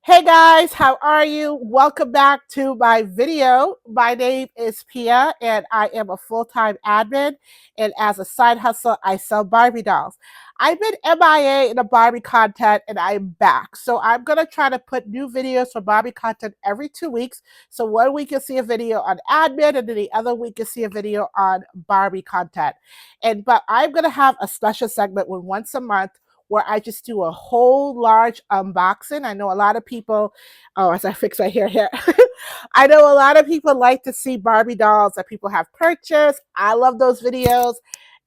Hey guys, how are you? Welcome back to my video. My name is Pia and I am a full-time admin, and as a side hustle, I sell Barbie dolls. I've been MIA in the Barbie content and I'm back. So I'm going to try to put new videos for Barbie content every 2 weeks. So one week you'll see a video on admin and then the other week you'll see a video on Barbie content. But I'm going to have a special segment once a month where I just do a whole large unboxing. I know a lot of people, oh, as I fix my hair here, I know a lot of people like to see Barbie dolls that people have purchased. I love those videos.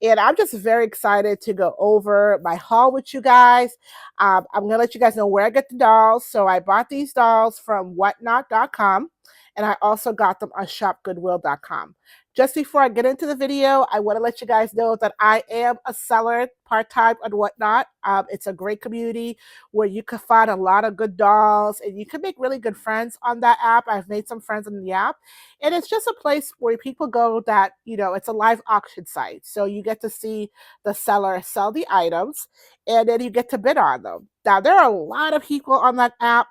And I'm just very excited to go over my haul with you guys. I'm going to let you guys know where I get the dolls. So I bought these dolls from whatnot.com, and I also got them on shopgoodwill.com. Just before I get into the video, I want to let you guys know that I am a seller part-time and whatnot. It's a great community where you can find a lot of good dolls and you can make really good friends on that app. I've made some friends on the app, and it's just a place where people go that, it's a live auction site. So you get to see the seller sell the items and then you get to bid on them. Now, there are a lot of people on that app.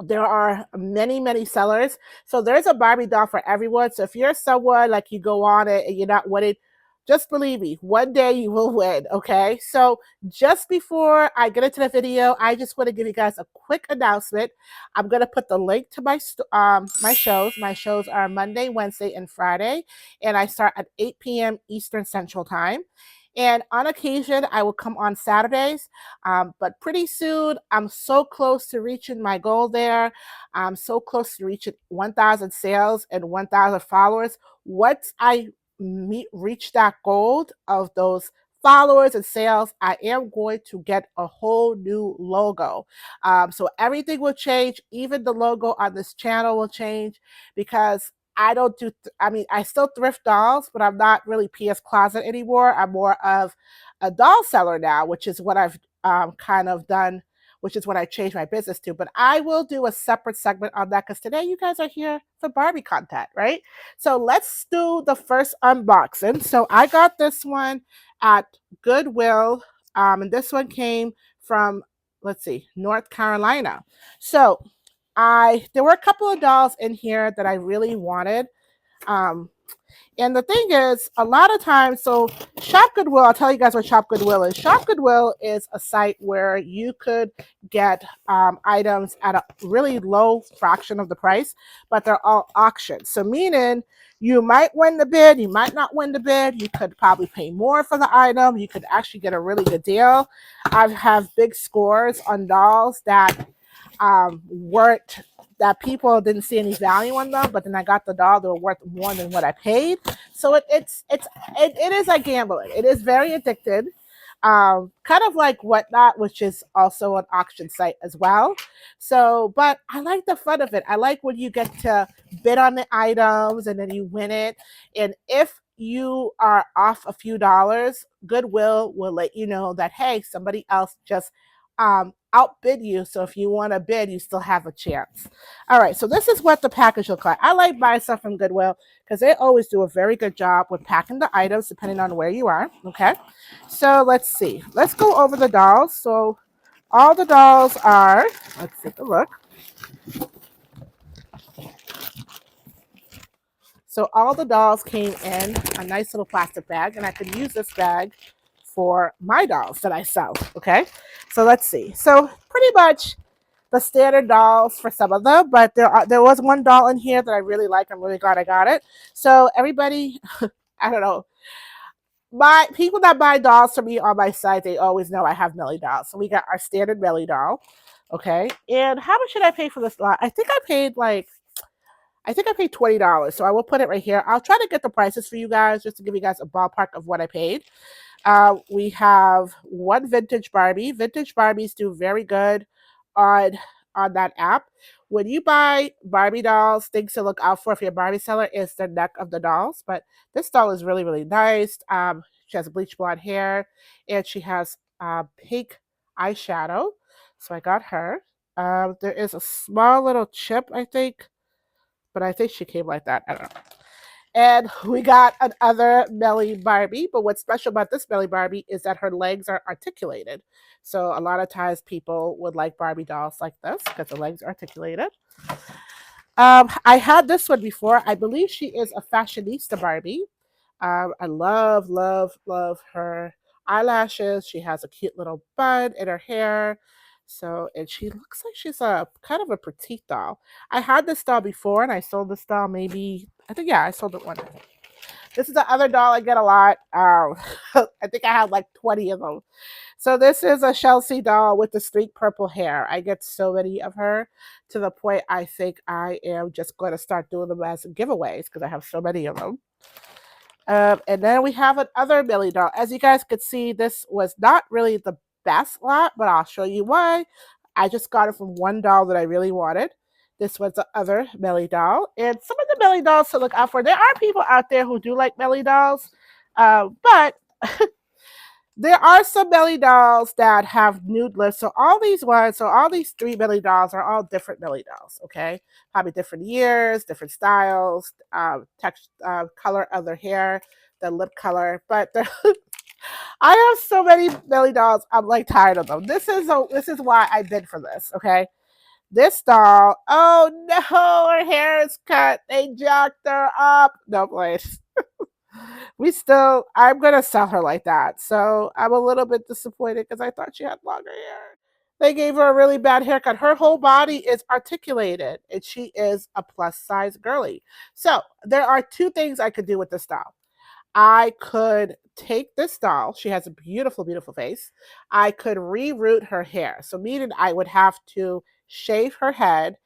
There are many, many sellers. So there's a Barbie doll for everyone. So if you're someone like you go on it and you're not winning, just believe me, one day you will win, okay? So just before I get into the video, I just want to give you guys a quick announcement. I'm going to put the link to my shows. My shows are Monday, Wednesday, and Friday, and I start at 8 p.m. Eastern Central Time. And on occasion, I will come on Saturdays. But pretty soon, I'm so close to reaching my goal there. I'm so close to reaching 1,000 sales and 1,000 followers. Once I reach that goal of those followers and sales, I am going to get a whole new logo. So everything will change. Even the logo on this channel will change because I don't do, I still thrift dolls, but I'm not really Pia's Closet anymore. I'm more of a doll seller now, which is what I've kind of done, which is what I changed my business to. But I will do a separate segment on that because today you guys are here for Barbie content, right? So let's do the first unboxing. So I got this one at Goodwill, and this one came from, let's see, North Carolina. So there were a couple of dolls in here that I really wanted. Um, and the thing is, a lot of times, so Shop Goodwill, I'll tell you guys what Shop Goodwill is. Shop Goodwill is a site where you could get items at a really low fraction of the price, but they're all auctions. So meaning you might win the bid, you might not win the bid, you could probably pay more for the item, you could actually get a really good deal. I have big scores on dolls that weren't, that people didn't see any value in them, but then I got the doll, they were worth more than what I paid. So it is like gambling. It is very addicted. Kind of like Whatnot, which is also an auction site as well. So, but I like the fun of it. I like when you get to bid on the items and then you win it. And if you are off a few dollars, Goodwill will let you know that, hey, somebody else just outbid you. So if you want to bid, you still have a chance. All right, so this is what the package looks like. I like buying stuff from Goodwill because they always do a very good job with packing the items depending on where you are. Okay, so let's see. Let's go over the dolls. So all the dolls are, let's take a look. So all the dolls came in a nice little plastic bag, and I could use this bag for my dolls that I sell. Okay, so let's see. So pretty much the standard dolls for some of them, but there was one doll in here that I really like. I'm really glad I got it. So everybody, I don't know, my people that buy dolls from me on my site, they always know I have Millie dolls. So we got our standard Millie doll. Okay, and how much should I pay for this lot? I think I paid $20. So I will put it right here. I'll try to get the prices for you guys just to give you guys a ballpark of what I paid. We have one vintage Barbie. Vintage Barbies do very good on that app. When you buy Barbie dolls, things to look out for if you're a Barbie seller is the neck of the dolls. But this doll is really, really nice. She has bleach blonde hair and she has pink eyeshadow. So I got her. There is a small little chip, I think, but I think she came like that. I don't know. And we got another Melly Barbie. But what's special about this Melly Barbie is that her legs are articulated. So a lot of times people would like Barbie dolls like this because the legs are articulated. I had this one before. I believe she is a fashionista Barbie. I love, love, love her eyelashes. She has a cute little bun in her hair. So, and she looks like she's a kind of a petite doll. I had this doll before and I sold this doll maybe, I think, yeah, I sold it one. This is the other doll I get a lot. I think I have like 20 of them. So this is a Chelsea doll with the streak purple hair. I get so many of her to the point I think I am just going to start doing them as giveaways because I have so many of them. And then we have another Millie doll. As you guys could see, this was not really the best lot, but I'll show you why. I just got it from one doll that I really wanted. This was the other Millie doll. And some of the Millie dolls to look out for. There are people out there who do like Millie dolls, but there are some belly dolls that have nude lips. So all these three belly dolls are all different belly dolls. Okay, probably different years, different styles, text, color of their hair, the lip color. But I have so many belly dolls. I'm like tired of them. This is why I bid for this. Okay, this doll. Oh no, her hair is cut. They jacked her up. No place. I'm gonna sell her like that. So I'm a little bit disappointed because I thought she had longer hair. They gave her a really bad haircut. Her whole body is articulated and she is a plus size girly. So there are two things I could do with this doll. I could take this doll. She has a beautiful, beautiful face. I could reroot her hair. So meaning I would have to shave her head,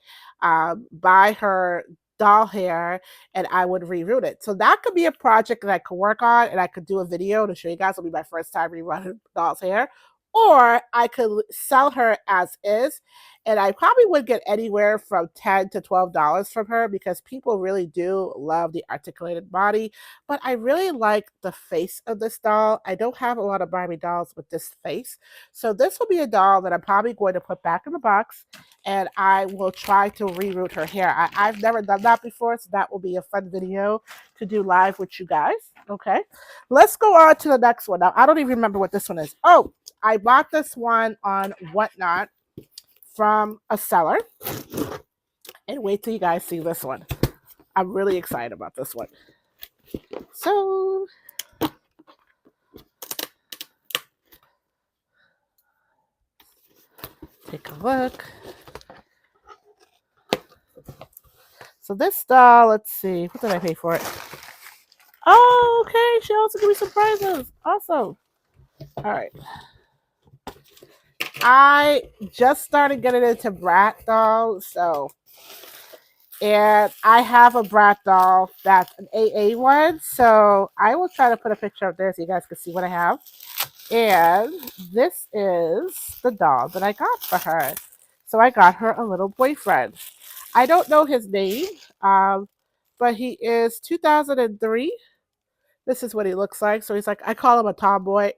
buy her doll hair, and I would reroot it. So that could be a project that I could work on and I could do a video to show you guys. It'll be my first time rerunning doll's hair. Or I could sell her as is, and I probably would get anywhere from $10 to $12 from her because people really do love the articulated body. But I really like the face of this doll. I don't have a lot of Barbie dolls with this face. So this will be a doll that I'm probably going to put back in the box and I will try to reroot her hair. I've never done that before, so that will be a fun video to do live with you guys. Okay, let's go on to the next one. Now, I don't even remember what this one is. Oh, I bought this one on Whatnot from a seller. And wait till you guys see this one. I'm really excited about this one. So, take a look. So this doll, let's see, what did I pay for it? Oh, okay. She also gave me some prizes. Awesome. All right. I just started getting into brat dolls, and I have a brat doll that's an AA one, so I will try to put a picture up there so you guys can see what I have. And this is the doll that I got for her. So I got her a little boyfriend. I don't know his name, but he is 2003. This is what he looks like. So he's like, I call him a tomboy.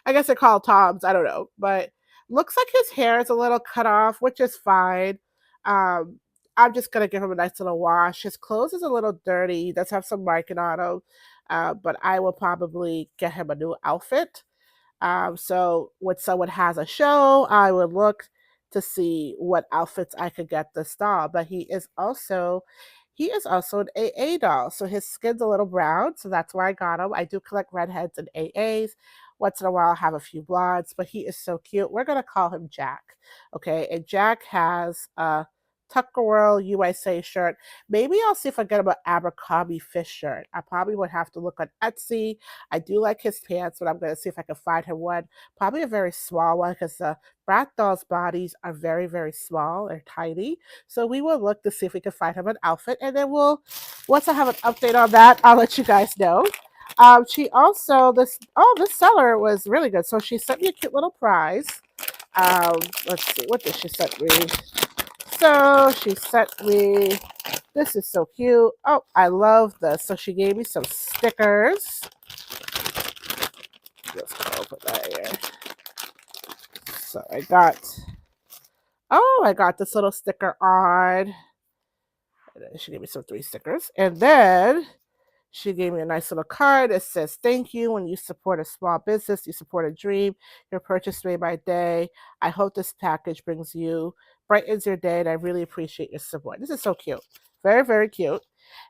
I guess I call Toms. I don't know. But looks like his hair is a little cut off, which is fine. Um, I'm just going to give him a nice little wash. His clothes is a little dirty. He does have some marking on him. But I will probably get him a new outfit. So when someone has a show, I would look to see what outfits I could get this doll. But he is also an AA doll. So his skin's a little brown, so that's where I got him. I do collect redheads and AAs. Once in a while, I have a few blondes, but he is so cute. We're gonna call him Jack. Okay, and Jack has a Tucker World USA shirt. Maybe I'll see if I get him an Abercrombie fish shirt. I probably would have to look on Etsy. I do like his pants, but I'm going to see if I can find him one. Probably a very small one because the brat dolls' bodies are very, very small. They're tiny. So we will look to see if we can find him an outfit. And then once I have an update on that, I'll let you guys know. She also, this seller was really good. So she sent me a cute little prize. Let's see, what did she send me? So she sent me, this is so cute. Oh, I love this. So she gave me some stickers. Let's go put that here. So I got this little sticker on. She gave me some 3 stickers. And then She gave me a nice little card. It says, "Thank you. When you support a small business, you support a dream. Your purchase made my day. I hope this package brightens your day, and I really appreciate your support." This is so cute. Very, very cute.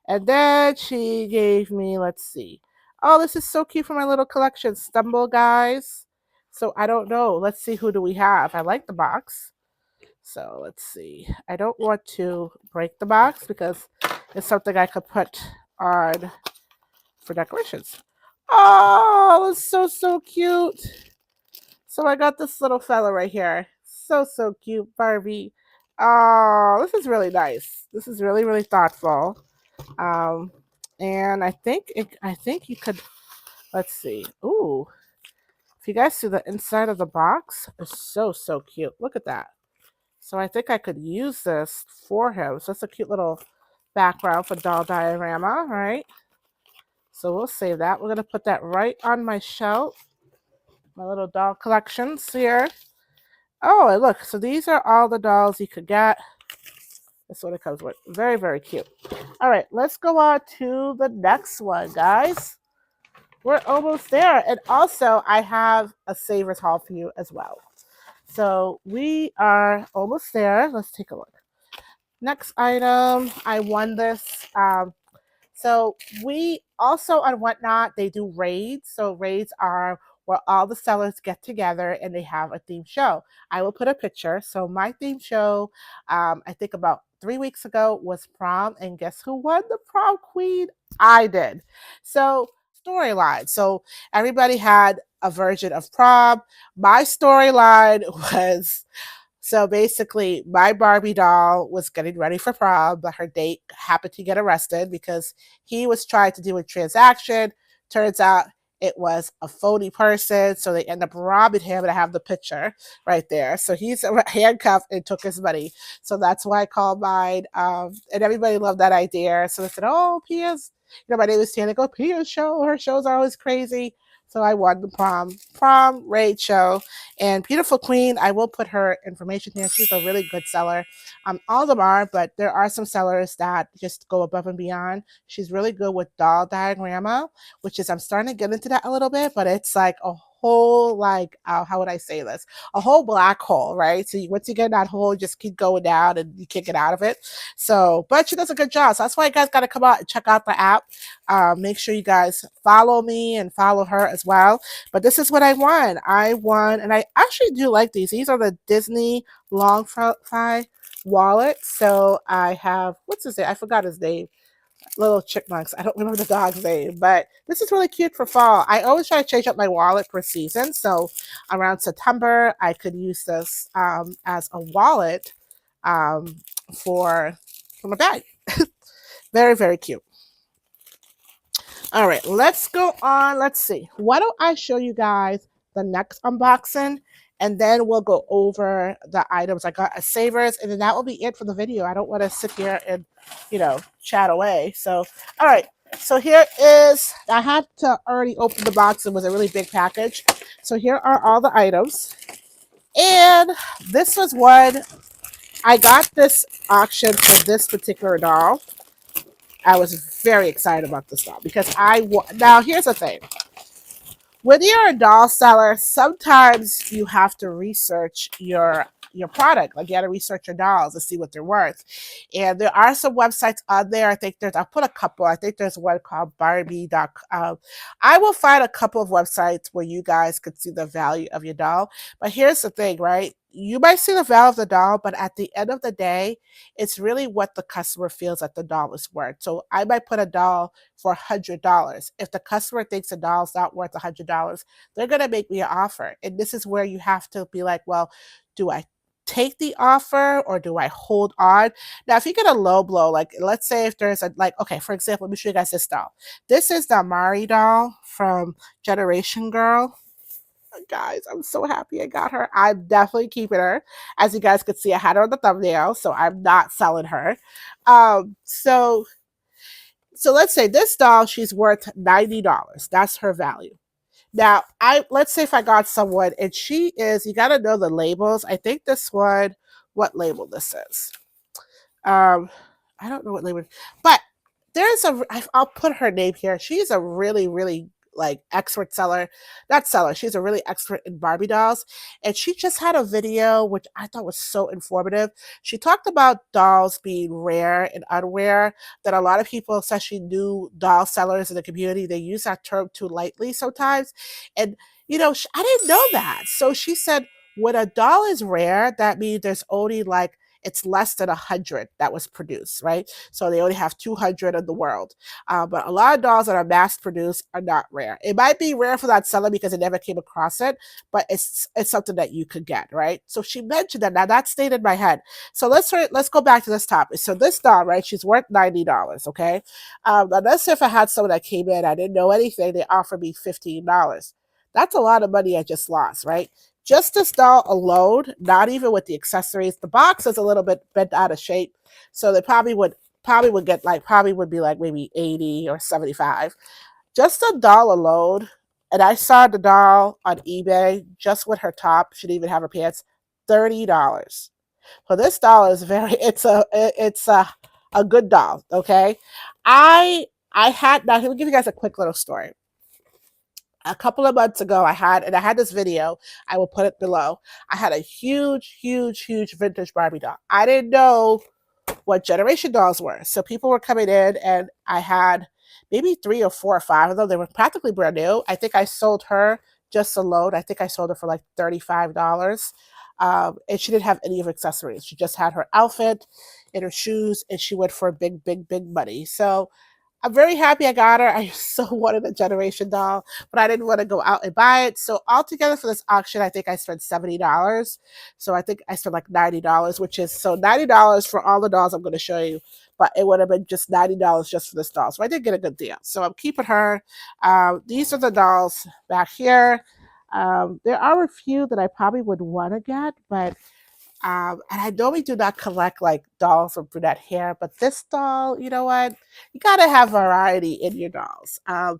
And then she gave me, let's see. Oh, this is so cute for my little collection. Stumble Guys. So I don't know. Let's see, who do we have? I like the box. So let's see. I don't want to break the box because it's something I could put on for decorations. Oh, it's so, so cute. So I got this little fella right here. So, so cute, Barbie. Oh, this is really nice. This is really, really thoughtful. Um, and I think you could, let's see. Ooh, if you guys see the inside of the box, it's so, so cute. Look at that. So I think I could use this for him. So it's a cute little background for doll diorama, right? So we'll save that. We're going to put that right on my shelf. My little doll collections here. Oh, and look. So these are all the dolls you could get. That's what it comes with. Very, very cute. All right, let's go on to the next one, guys. We're almost there. And also, I have a Savers haul for you as well. So we are almost there. Let's take a look. Next item, I won this. So we also on Whatnot, they do raids. So raids are where all the sellers get together and they have a theme show. I will put a picture. So my theme show, I think about 3 weeks ago was prom, and guess who won the prom queen? I did. So storyline. So everybody had a version of prom. My storyline was, so basically, my Barbie doll was getting ready for prom, but her date happened to get arrested because he was trying to do a transaction. Turns out it was a phony person, so they end up robbing him, and I have the picture right there. So he's handcuffed and took his money. So that's why I called mine. And everybody loved that idea. So they said, "Oh, Pia's, my name is Tana. Go Pia's show. Her shows are always crazy." So I won the prom raid show. And Beautiful Queen, I will put her information here. She's a really good seller. All of them are, but there are some sellers that just go above and beyond. She's really good with doll diorama, which is, I'm starting to get into that a little bit, but it's like a whole, like, how would I say this? A whole black hole, right? So once you get in that hole, you just keep going down and you can't get out of it. So, but she does a good job. So that's why you guys got to come out and check out the app. Make sure you guys follow me and follow her as well. But this is what I won. I won, and I actually do like these. These are the Disney long fly wallets. So I have, what's his name? I forgot his name. Little chipmunks. I don't remember the dog's name, but this is really cute for fall. I always try to change up my wallet per season. So around September, I could use this as a wallet um, for my bag. Very, very cute. All right, let's go on. Let's see. Why don't I show you guys the next unboxing, and then we'll go over the items I got as savers, and then that will be it for the video. I don't want to sit here and, chat away. So, all right. So here is, I had to already open the box. It was a really big package. So here are all the items. And this was one, I got this auction for this particular doll. I was very excited about this doll because now here's the thing. When you're a doll seller, sometimes you have to research your product. Like, you got to research your dolls to see what they're worth. And there are some websites on there. I'll put a couple. I think there's one called Barbie.com. I will find a couple of websites where you guys could see the value of your doll. But here's the thing, right? You might see the value of the doll, but at the end of the day, it's really what the customer feels that the doll is worth. So I might put a doll for $100. If the customer thinks a doll's not worth $100, they're going to make me an offer. And this is where you have to be like, well, do I take the offer or do I hold on? Now, if you get a low blow, like, let's say if there's okay, for example, let me show you guys this doll. This is the Mari doll from Generation Girl. Guys, I'm so happy I got her. I'm definitely keeping her. As you guys could see, I had her on the thumbnail, so I'm not selling her. So let's say this doll, she's worth $90. That's her value. Now, let's say if I got someone and she is, you got to know the labels. I think this one, what label this is. I don't know what label, but I'll put her name here. She's a really, really like expert seller, not seller. She's a really expert in Barbie dolls. And she just had a video, which I thought was so informative. She talked about dolls being rare and unrare, that a lot of people, especially new doll sellers in the community, they use that term too lightly sometimes. And, I didn't know that. So she said, when a doll is rare, that means there's only like, it's less than 100 that was produced, right? So they only have 200 in the world. But a lot of dolls that are mass produced are not rare. It might be rare for that seller because it never came across it, but it's something that you could get, right? So she mentioned that. Now that stayed in my head. So let's go back to this topic. So this doll, right? She's worth $90. Okay. Now let's say if I had someone that came in, I didn't know anything, they offered me $15. That's a lot of money I just lost, right? Just this doll alone, not even with the accessories. The box is a little bit bent out of shape, so they probably would be like maybe 80 or 75. Just the doll alone, and I saw the doll on eBay just with her top. She didn't even have her pants. $30. So this doll is it's a good doll. Okay, I had now. Let me give you guys a quick little story. A couple of months ago, I had this video. I will put it below. I had a huge, huge, huge vintage Barbie doll. I didn't know what generation dolls were. So people were coming in, and I had maybe 3 or 4 or 5 of them. They were practically brand new. I think I sold her just alone. I think I sold her for like $35. And she didn't have any of her accessories. She just had her outfit and her shoes, and she went for big, big, big money. So I'm very happy I got her. I so wanted a generation doll, but I didn't want to go out and buy it. So altogether for this auction, I think I spent $70. So I think I spent like $90, which is so $90 for all the dolls I'm going to show you, but it would have been just $90 just for this doll. So I did get a good deal. So I'm keeping her. These are the dolls back here. There are a few that I probably would want to get, but and I normally do not collect like dolls with brunette hair, but this doll, you know what? You gotta have variety in your dolls. I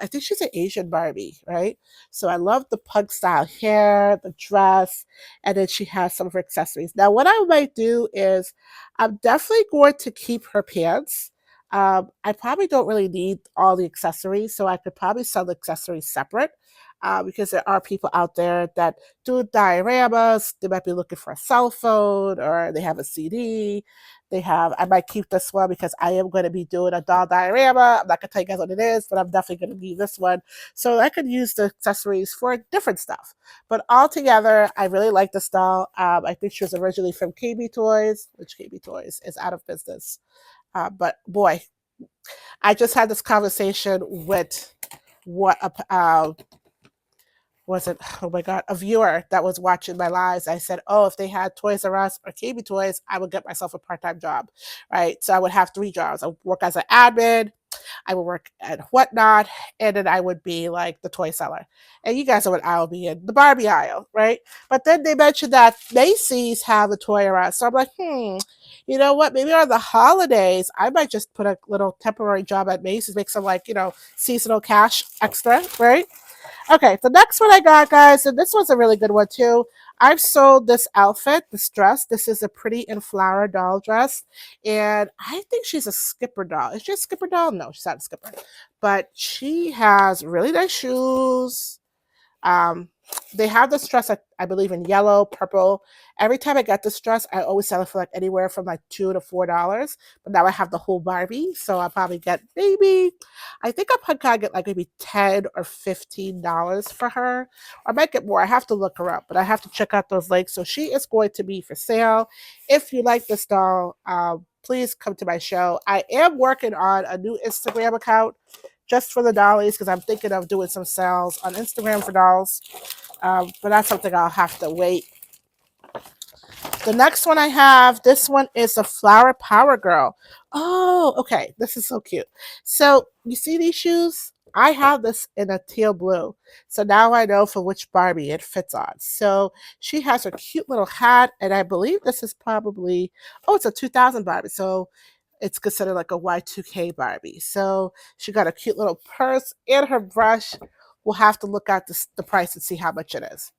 think she's an Asian Barbie, right? So I love the pug style hair, the dress, and then she has some of her accessories. Now, what I might do is I'm definitely going to keep her pants. I probably don't really need all the accessories, so I could probably sell the accessories separate. Because there are people out there that do dioramas. They might be looking for a cell phone, or they have a CD. I might keep this one because I am going to be doing a doll diorama. I'm not going to tell you guys what it is, but I'm definitely going to need this one. So I could use the accessories for different stuff. But altogether, I really like this doll. I think she was originally from KB Toys, which KB Toys is out of business. But boy, I just had this conversation with what was it, oh my god, a viewer that was watching my lives. I said, oh, if they had Toys R Us or KB Toys, I would get myself a part-time job, right? So I would have 3 jobs. I would work as an admin, I would work at whatnot, and then I would be like the toy seller. And you guys know what aisle be in, the Barbie aisle, right? But then they mentioned that Macy's have the Toy R Us. So I'm like, you know what? Maybe on the holidays, I might just put a little temporary job at Macy's, make some like, seasonal cash extra, right? Okay, the next one I got, guys, and this one's a really good one too. I've sold this outfit, this dress. This is a pretty and flower doll dress, and I think she's a skipper doll. Is she a skipper doll? No, she's not a skipper, but she has really nice shoes. Um, they have this dress, I believe, in yellow, purple. Every time I get this dress, I always sell it for like anywhere from like $2 to $4. But now I have the whole Barbie, so I'll probably get I think I'll probably get like maybe $10 or $15 for her. Or I might get more. I have to look her up, but I have to check out those links. So she is going to be for sale. If you like this doll, please come to my show. I am working on a new Instagram account just for the dollies because I'm thinking of doing some sales on Instagram for dolls. But that's something I'll have to wait. The next one I have, this one is a Flower Power Girl. Oh, okay. This is so cute. So you see these shoes? I have this in a teal blue. So now I know for which Barbie it fits on. So she has her cute little hat, and I believe this is probably, it's a 2000 Barbie. So it's considered like a Y2K Barbie. So she got a cute little purse and her brush. We'll have to look at the price and see how much it is.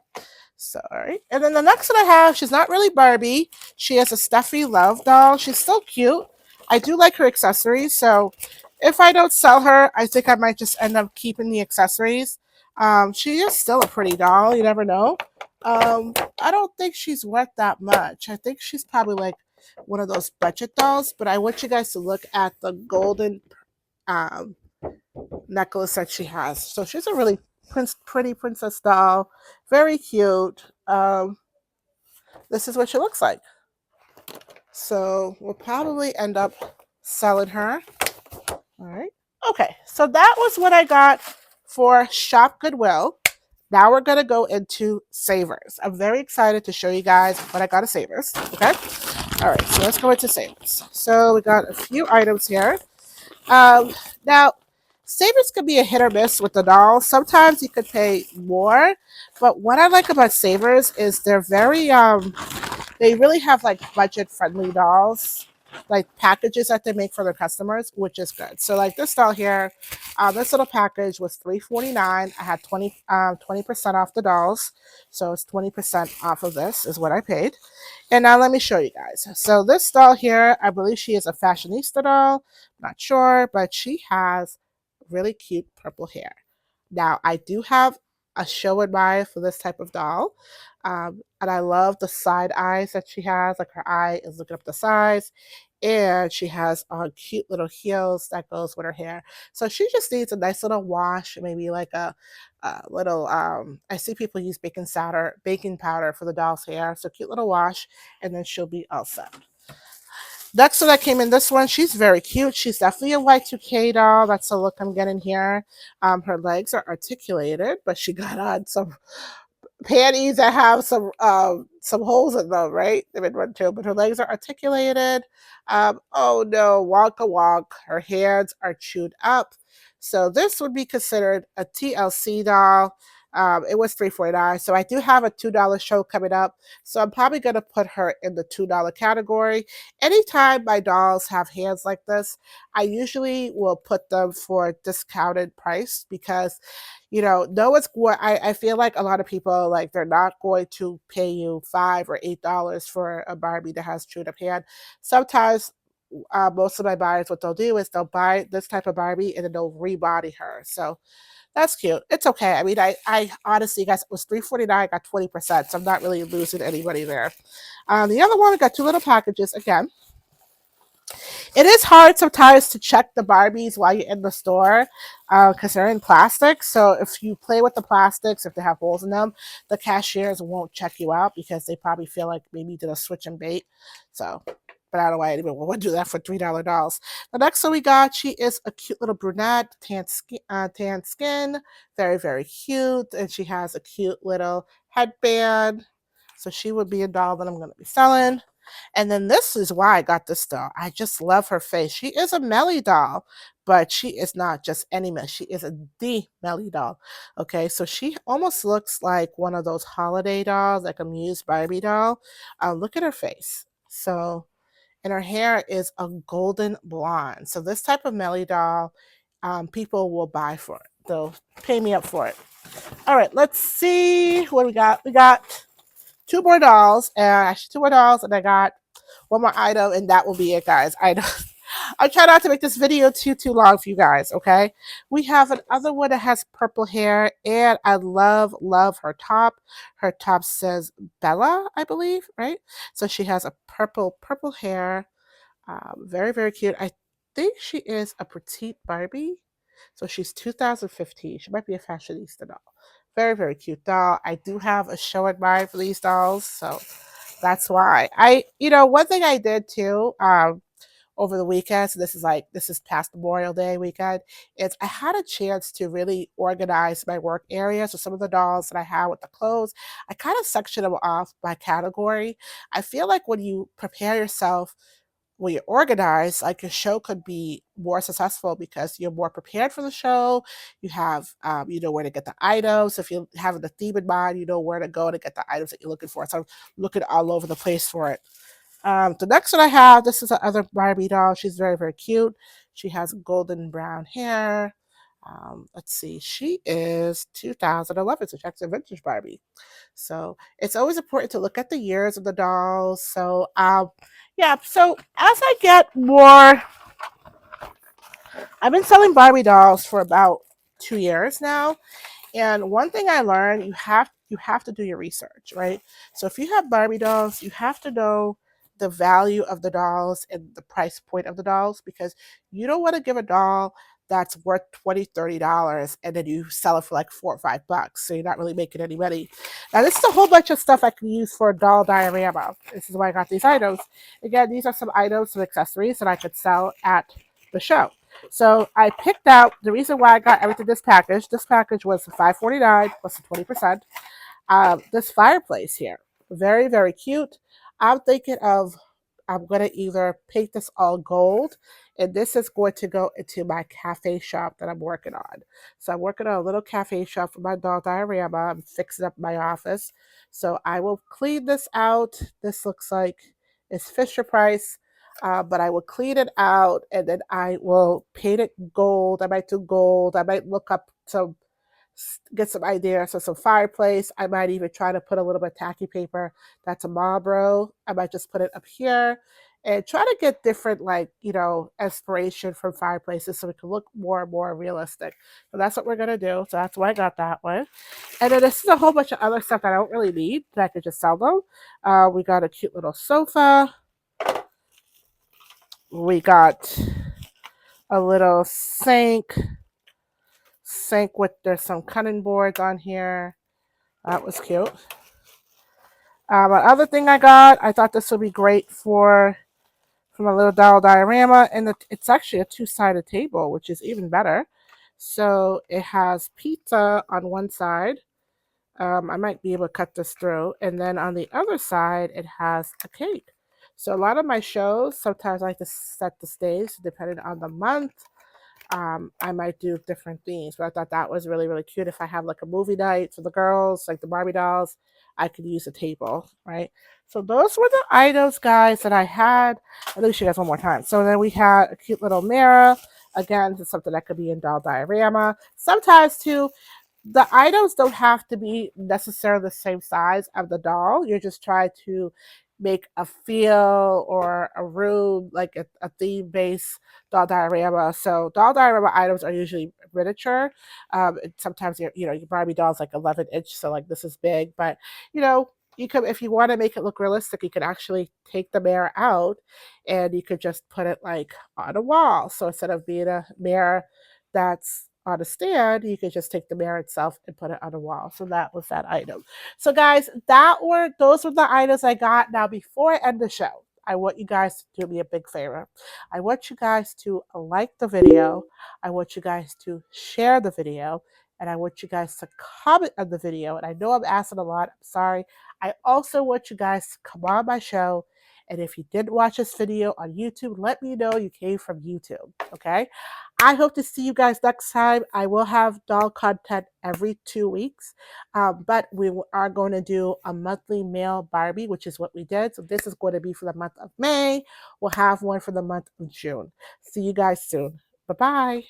So, all right. And then the next one I have, she's not really Barbie. She has a Stuffy Love doll. She's so cute. I do like her accessories, so if I don't sell her, I think I might just end up keeping the accessories. She is still a pretty doll. You never know. I don't think she's worth that much. I think she's probably like one of those budget dolls. But I want you guys to look at the golden um, necklace that she has. So she's a really pretty princess doll. Very cute. This is what she looks like. So we'll probably end up selling her. All right. Okay. So that was what I got for Shop Goodwill. Now we're going to go into Savers. I'm very excited to show you guys what I got at Savers. Okay. All right. So let's go into Savers. So we got a few items here. Now, Savers could be a hit or miss with the dolls. Sometimes you could pay more, but what I like about Savers is they're very they really have like budget friendly dolls, like packages that they make for their customers, which is good. So like this doll here, this little package was $3.49. I had 20% off the dolls, so it's 20% off of this is what I paid. And now let me show you guys. So this doll here, I believe she is a fashionista doll. Not sure, but she has really cute purple hair. Now I do have a show and buy for this type of doll. And I love the side eyes that she has. Like her eye is looking up the sides. And she has cute little heels that goes with her hair. So she just needs a nice little wash, maybe like a little I see people use baking powder for the doll's hair. So cute little wash, and then she'll be all set. Next one that came in, this one, she's very cute. She's definitely a Y2K doll. That's the look I'm getting here. Her legs are articulated, but she got on some panties that have some holes in them, right? They've been run too, but her legs are articulated. Oh no, walk a walk. Her hands are chewed up. So this would be considered a TLC doll. It was $3.49. So I do have a $2 show coming up. So I'm probably gonna put her in the $2 category. Anytime my dolls have hands like this, I usually will put them for a discounted price because no one's what I feel like a lot of people like they're not going to pay you $5 or $8 for a Barbie that has chewed up hand. Sometimes most of my buyers, what they'll do is they'll buy this type of Barbie and then they'll rebody her. So that's cute. It's okay. I mean, I honestly, guys, it was $3.49. I got 20%, so I'm not really losing anybody there. The other one, we got two little packages again. It is hard sometimes to check the Barbies while you're in the store because they're in plastic. So if you play with the plastics, if they have holes in them, the cashiers won't check you out because they probably feel like maybe you did a switch and bait. So, but I don't know why anyone would do that for $3 dolls. The next one we got, she is a cute little brunette, tan skin, very, very cute. And she has a cute little headband. So she would be a doll that I'm going to be selling. And then this is why I got this doll. I just love her face. She is a Melly doll, but she is not just any Melly. She is the Melly doll. Okay, so she almost looks like one of those holiday dolls, like a Muse Barbie doll. Look at her face. So, and her hair is a golden blonde. So this type of Melly doll, people will buy for it. They'll pay me up for it. All right, let's see what we got. We got two more dolls, actually two more dolls, and I got one more item, and that will be it, guys. I try not to make this video too long for you guys, okay? We have another one that has purple hair, and I love her top. Her top says Bella, I believe, right? So she has a purple hair. Very, very cute. I think she is a petite Barbie. So she's 2015. She might be a fashionista doll. Very, very cute doll. I do have a show and buy for these dolls, so that's why. One thing I did too, over the weekend, so this is past Memorial Day weekend, is I had a chance to really organize my work area. So some of the dolls that I have with the clothes, I kind of section them off by category. I feel like when you prepare yourself, when you're organized, like your show could be more successful because you're more prepared for the show. You have, you know where to get the items. If you have the theme in mind, you know where to go to get the items that you're looking for. So I'm looking all over the place for it. The next one I have, this is another Barbie doll. She's very, very cute. She has golden brown hair. Let's see, she is 2011, so she's actually a vintage Barbie. So it's always important to look at the years of the dolls. So, Yeah, so as I get more, I've been selling Barbie dolls for about 2 years now. And one thing I learned, you have to do your research, right? So if you have Barbie dolls, you have to know the value of the dolls and the price point of the dolls, because you don't want to give a doll that's worth $20, $30 and then you sell it for like $4 or $5. So you're not really making any money. Now this is a whole bunch of stuff I can use for a doll diorama. This is why I got these items. Again, these are some items, some accessories that I could sell at the show. So I picked out the reason why I got everything this package. This package was $5.49 plus the 20%. This fireplace here, very, very cute. I'm thinking of, I'm going to either paint this all gold, and this is going to go into my cafe shop that I'm working on. So I'm working on a little cafe shop for my doll diorama. I'm fixing up my office. So I will clean this out. This looks like it's Fisher Price. But I will clean it out and then I will paint it gold. I might do gold. I might look up some, get some ideas for some fireplace. I might even try to put a little bit of tacky paper that's a Marlboro. I might just put it up here and try to get different, like, inspiration from fireplaces so it can look more and more realistic. So that's what we're going to do. So that's why I got that one. And then this is a whole bunch of other stuff that I don't really need that I could just sell them. We got a cute little sofa. We got a little sink with, there's some cutting boards on here. That was cute. Other thing I thought this would be great for my little doll diorama, and it's actually a two-sided table, which is even better. So it has pizza on one side. I might be able to cut this through, and then on the other side it has a cake. So a lot of my shows, sometimes I like to set the stage depending on the month. I might do different themes, but I thought that was really, really cute. If I have like a movie night for the girls, like the Barbie dolls, I could use a table, right? So those were the items, guys, that I had. I'll show you guys one more time. So then we had a cute little mirror. Again, this is something that could be in doll diorama. Sometimes too, the items don't have to be necessarily the same size of the doll. You just try to make a feel or a room, like a theme based doll diorama. So doll diorama items are usually miniature. Sometimes your Barbie doll's like 11 inch, so like this is big. But you could, if you want to make it look realistic, you could actually take the mirror out and you could just put it like on a wall. So instead of being a mirror that's on a stand, you could just take the mirror itself and put it on a wall. So that was that item. So guys, those were the items I got. Now before I end the show, I want you guys to do me a big favor. I want you guys to like the video. I want you guys to share the video. And I want you guys to comment on the video. And I know I'm asking a lot. I'm sorry. I also want you guys to come on my show. And if you didn't watch this video on YouTube, let me know you came from YouTube. Okay? I hope to see you guys next time. I will have doll content every 2 weeks, but we are going to do a monthly mail Barbie, which is what we did. So this is going to be for the month of May. We'll have one for the month of June. See you guys soon. Bye-bye.